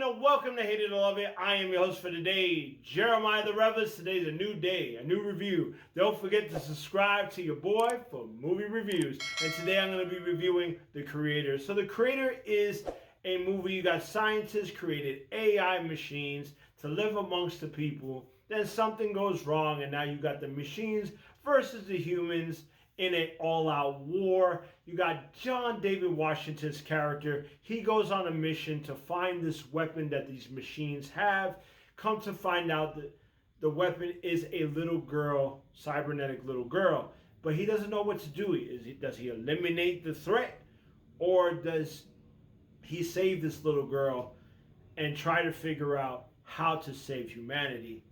and welcome to Hate It or Love It. I am your host for today, Jeremiah the Revels. Today's a new day, a new review. Don't forget to subscribe to your boy for movie reviews. And today I'm going to be reviewing The Creator. So The Creator is a movie. You got scientists created AI machines to live amongst the people. Then something goes wrong and now you got the machines versus the humans in an all-out war. You got John David Washington's character. He goes on a mission to find this weapon that these machines have. Come to find out that the weapon is a little girl, cybernetic little girl. But he doesn't know what to do. Does he eliminate the threat? Or does he save this little girl and try to figure out how to save humanity?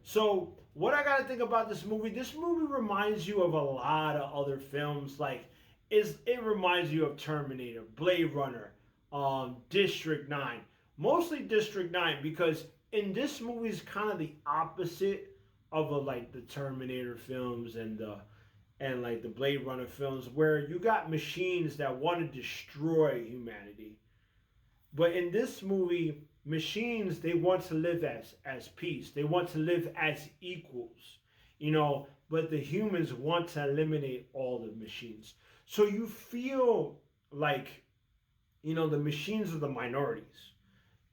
So what I gotta think about this movie reminds you of a lot of other films. It reminds you of Terminator, Blade Runner, District 9. Mostly District 9 because in this movie is kind of the opposite of the Terminator films and the Blade Runner films, where you got machines that want to destroy humanity. But in this movie, machines, they want to live as peace. They want to live as equals, but the humans want to eliminate all the machines. So you feel like, the machines are the minorities.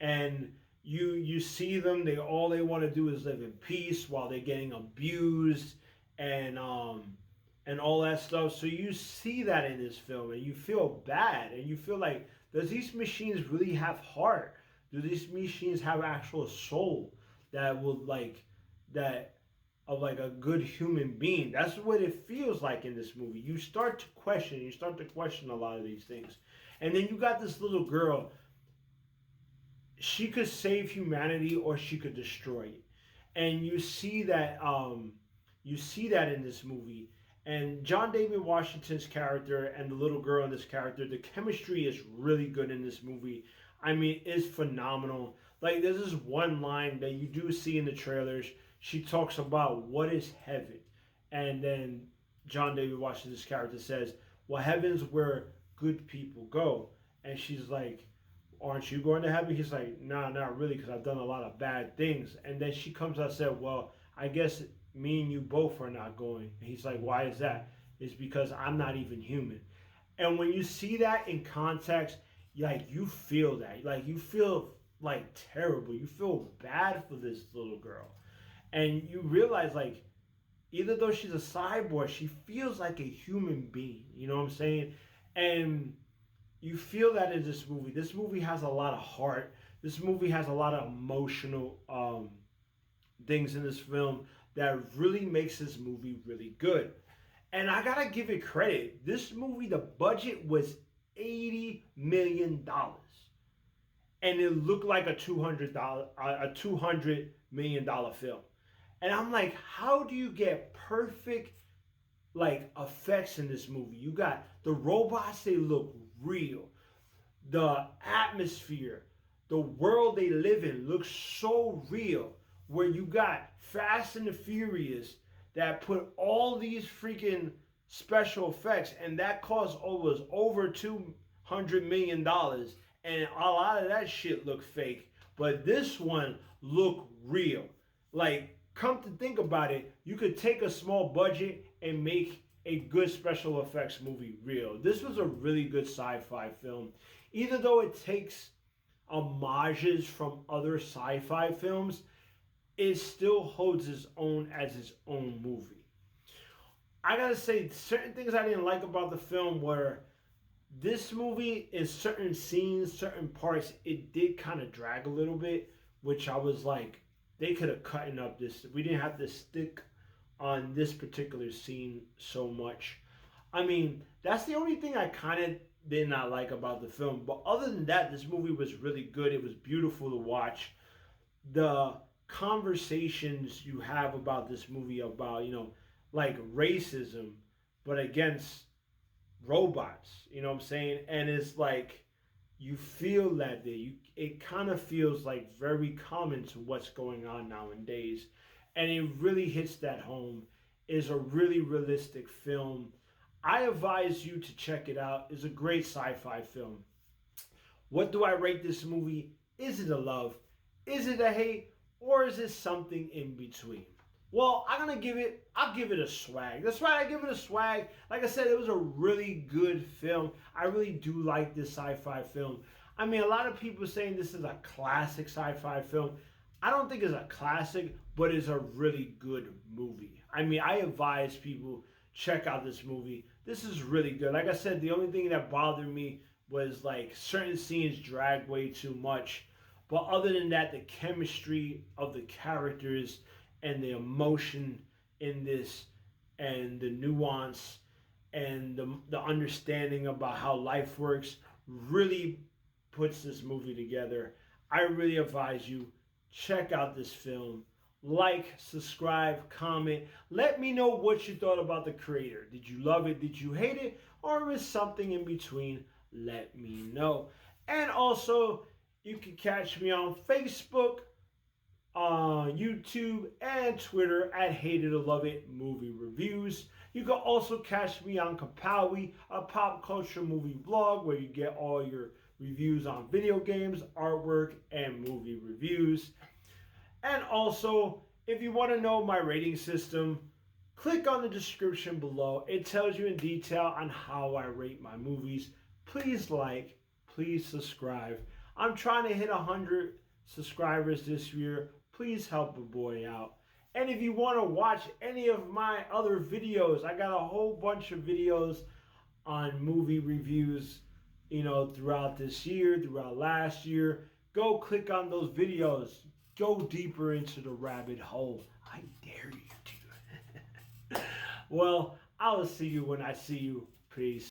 And you see them, all they want to do is live in peace while they're getting abused and all that stuff. So you see that in this film and you feel bad and you feel like, does these machines really have heart? Do these machines have actual soul that will of a good human being? That's what it feels like in this movie. You start to question a lot of these things. And then you got this little girl. She could save humanity or she could destroy it. And you see that in this movie. And John David Washington's character and the little girl in this character, the chemistry is really good in this movie. I mean, it's phenomenal. There's this one line that you do see in the trailers. She talks about what is heaven. And then John David Washington's character says, well, heaven's where good people go. And she's like, aren't you going to heaven? He's like, nah, not really, because I've done a lot of bad things. And then she comes out and said, well, I guess me and you both are not going. And he's like, why is that? It's because I'm not even human. And when you see that in context, you feel that. You feel terrible. You feel bad for this little girl. And you realize even though she's a cyborg, she feels like a human being. You know what I'm saying? And you feel that in this movie. This movie has a lot of heart. This movie has a lot of emotional things in this film that really makes this movie really good. And I gotta give it credit. This movie, the budget was $80 million. And it looked like a $200 million film. And I'm like, how do you get perfect effects in this movie? You got the robots, they look real. The atmosphere, the world they live in looks so real. Where you got Fast and the Furious that put all these freaking special effects, and that cost over $200 million, and a lot of that shit looked fake. But this one looked real. Come to think about it, you could take a small budget and make a good special effects movie real. This was a really good sci-fi film. Even though it takes homages from other sci-fi films, it still holds its own as its own movie. I gotta say, certain things I didn't like about the film were this movie, in certain scenes, certain parts, it did kind of drag a little bit, which I was like, they could have cut up this. We didn't have to stick on this particular scene so much. I mean, that's the only thing I kind of did not like about the film. But other than that, this movie was really good. It was beautiful to watch. The conversations you have about this movie about, racism, but against robots, you know what I'm saying? And it's you feel that it kind of feels very common to what's going on nowadays. And it really hits that home. It's a really realistic film. I advise you to check it out. It's a great sci-fi film. What do I rate this movie? Is it a love? Is it a hate? Or is it something in between? Well, I'll give it a swag. That's right, I give it a swag. Like I said, it was a really good film. I really do like this sci-fi film. I mean, a lot of people saying this is a classic sci-fi film. I don't think it's a classic, but it's a really good movie. I mean, I advise people check out this movie. This is really good. Like I said, the only thing that bothered me was like certain scenes drag way too much. But other than that, the chemistry of the characters and the emotion in this and the nuance and the understanding about how life works really puts this movie together. I really advise you, check out this film. Like, subscribe, comment. Let me know what you thought about the creator. Did you love it? Did you hate it? Or is something in between? Let me know. And also, you can catch me on Facebook, YouTube, and Twitter at Hate It or Love It Movie Reviews. You can also catch me on KerPOWie, a pop culture movie blog where you get all your reviews on video games, artwork, and movie reviews. And also, if you want to know my rating system, click on the description below. It tells you in detail on how I rate my movies. Please like, please subscribe. I'm trying to hit 100 subscribers this year. Please help a boy out. And if you want to watch any of my other videos, I got a whole bunch of videos on movie reviews, throughout this year, throughout last year. Go click on those videos. Go deeper into the rabbit hole. I dare you to. Well, I'll see you when I see you. Peace.